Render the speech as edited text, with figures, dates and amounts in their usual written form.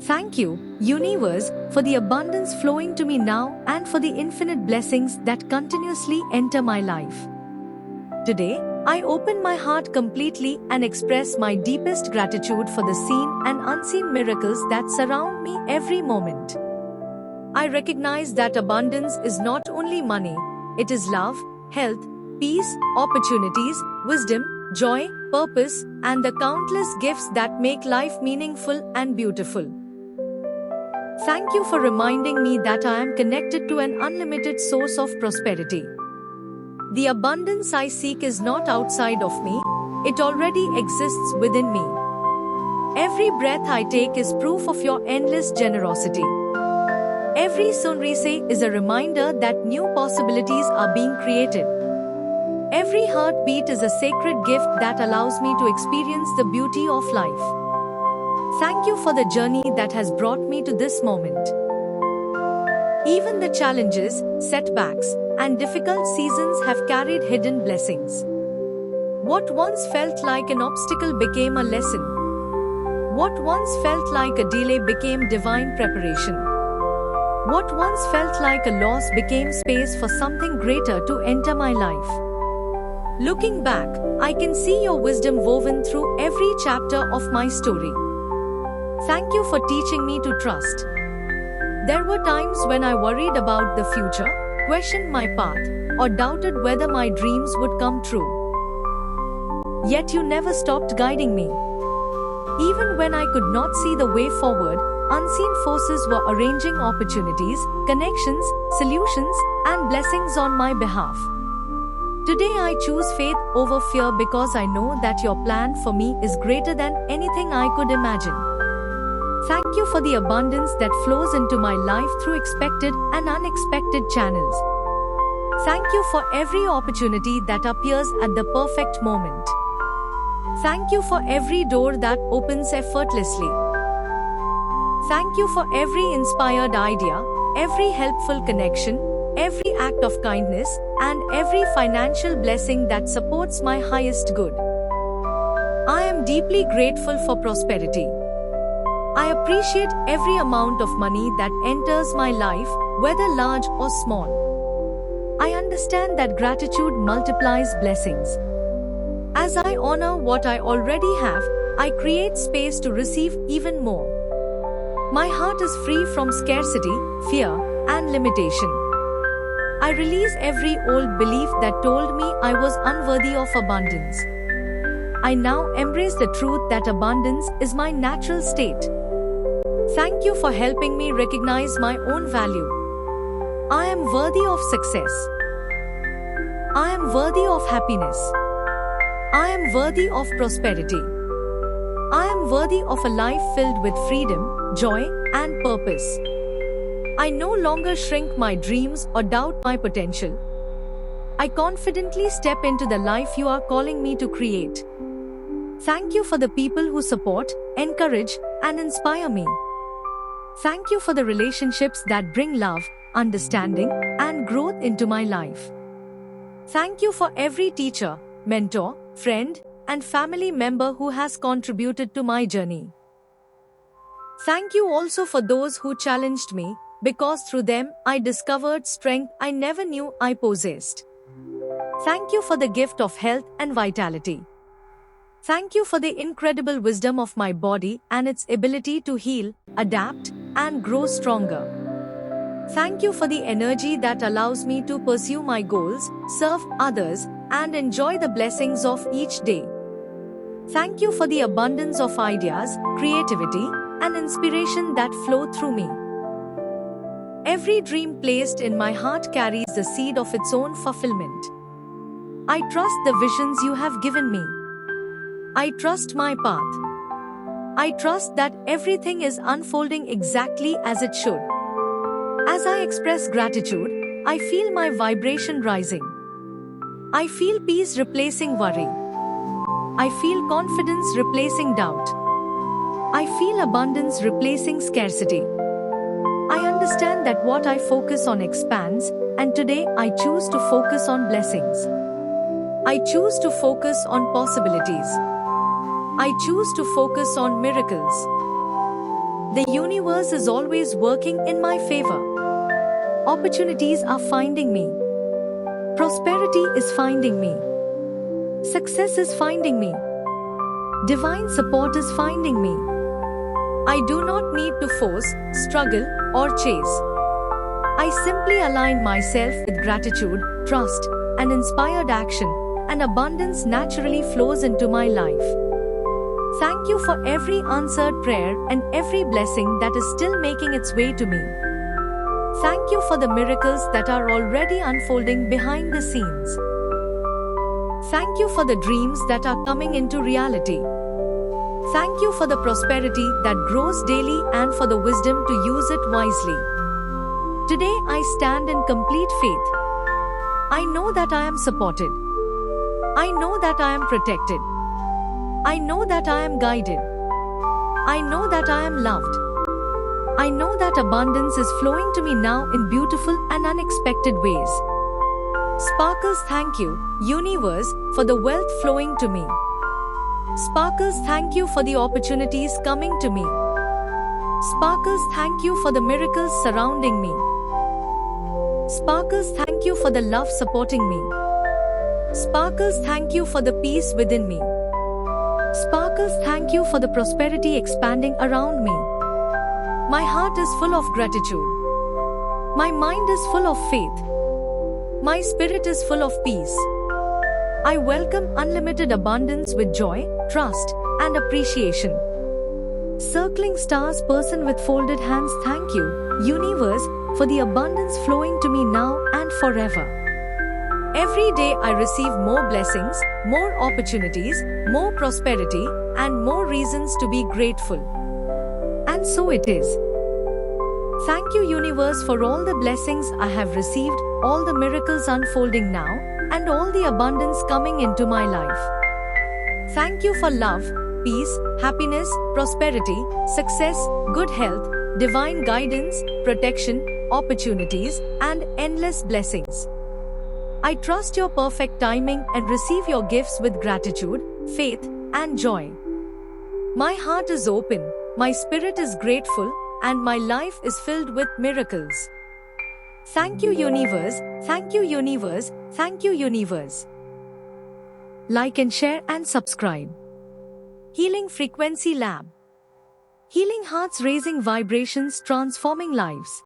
Thank you, universe, for the abundance flowing to me now and for the infinite blessings that continuously enter my life. Today, I open my heart completely and express my deepest gratitude for the seen and unseen miracles that surround me every moment. I recognize that abundance is not only money, it is love, health, peace, opportunities, wisdom, joy, purpose, and the countless gifts that make life meaningful and beautiful. Thank you for reminding me that I am connected to an unlimited source of prosperity. The abundance I seek is not outside of me, it already exists within me. Every breath I take is proof of your endless generosity. Every sunrise is a reminder that new possibilities are being created. Every heartbeat is a sacred gift that allows me to experience the beauty of life. Thank you for the journey that has brought me to this moment. Even the challenges, setbacks, and difficult seasons have carried hidden blessings. What once felt like an obstacle became a lesson. What once felt like a delay became divine preparation. What once felt like a loss became space for something greater to enter my life. Looking back, I can see your wisdom woven through every chapter of my story. Thank you for teaching me to trust. There were times when I worried about the future, questioned my path, or doubted whether my dreams would come true. Yet you never stopped guiding me. Even when I could not see the way forward, unseen forces were arranging opportunities, connections, solutions, and blessings on my behalf. Today I choose faith over fear because I know that your plan for me is greater than anything I could imagine. Thank you for the abundance that flows into my life through expected and unexpected channels. Thank you for every opportunity that appears at the perfect moment. Thank you for every door that opens effortlessly. Thank you for every inspired idea, every helpful connection, every act of kindness, and every financial blessing that supports my highest good. I am deeply grateful for prosperity. I appreciate every amount of money that enters my life, whether large or small. I understand that gratitude multiplies blessings. As I honor what I already have, I create space to receive even more. My heart is free from scarcity, fear, and limitation. I release every old belief that told me I was unworthy of abundance. I now embrace the truth that abundance is my natural state. Thank you for helping me recognize my own value. I am worthy of success. I am worthy of happiness. I am worthy of prosperity. I am worthy of a life filled with freedom, joy, and purpose. I no longer shrink my dreams or doubt my potential. I confidently step into the life you are calling me to create. Thank you for the people who support, encourage, and inspire me. Thank you for the relationships that bring love, understanding, and growth into my life. Thank you for every teacher, mentor, friend, and family member who has contributed to my journey. Thank you also for those who challenged me, because through them I discovered strength I never knew I possessed. Thank you for the gift of health and vitality. Thank you for the incredible wisdom of my body and its ability to heal, adapt, and grow stronger. Thank you for the energy that allows me to pursue my goals, serve others, and enjoy the blessings of each day. Thank you for the abundance of ideas, creativity, and inspiration that flow through me. Every dream placed in my heart carries the seed of its own fulfillment. I trust the visions you have given me. I trust my path. I trust that everything is unfolding exactly as it should. As I express gratitude, I feel my vibration rising. I feel peace replacing worry. I feel confidence replacing doubt. I feel abundance replacing scarcity. I understand that what I focus on expands, and today I choose to focus on blessings. I choose to focus on possibilities. I choose to focus on miracles. The universe is always working in my favor. Opportunities are finding me. Prosperity is finding me. Success is finding me. Divine support is finding me. I do not need to force, struggle, or chase. I simply align myself with gratitude, trust, and inspired action, and abundance naturally flows into my life. Thank you for every answered prayer and every blessing that is still making its way to me. Thank you for the miracles that are already unfolding behind the scenes. Thank you for the dreams that are coming into reality. Thank you for the prosperity that grows daily and for the wisdom to use it wisely. Today I stand in complete faith. I know that I am supported. I know that I am protected. I know that I am guided. I know that I am loved. I know that abundance is flowing to me now in beautiful and unexpected ways. Sparkles, thank you, universe, for the wealth flowing to me. Sparkles, thank you for the opportunities coming to me. Sparkles, thank you for the miracles surrounding me. Sparkles, thank you for the love supporting me. Sparkles, thank you for the peace within me. Sparkles, thank you for the prosperity expanding around me. My heart is full of gratitude. My mind is full of faith. My spirit is full of peace. I welcome unlimited abundance with joy, trust, and appreciation. Circling stars person with folded hands, thank you, universe, for the abundance flowing to me now and forever. Every day I receive more blessings, more opportunities, more prosperity, and more reasons to be grateful. And so it is. Thank you, universe, for all the blessings I have received, all the miracles unfolding now, and all the abundance coming into my life. Thank you for love, peace, happiness, prosperity, success, good health, divine guidance, protection, opportunities, and endless blessings. I trust your perfect timing and receive your gifts with gratitude, faith, and joy. My heart is open, my spirit is grateful, and my life is filled with miracles. Thank you, universe. Thank you, universe. Thank you, universe. Like and share and subscribe. Healing Frequency Lab. Healing hearts, raising vibrations, transforming lives.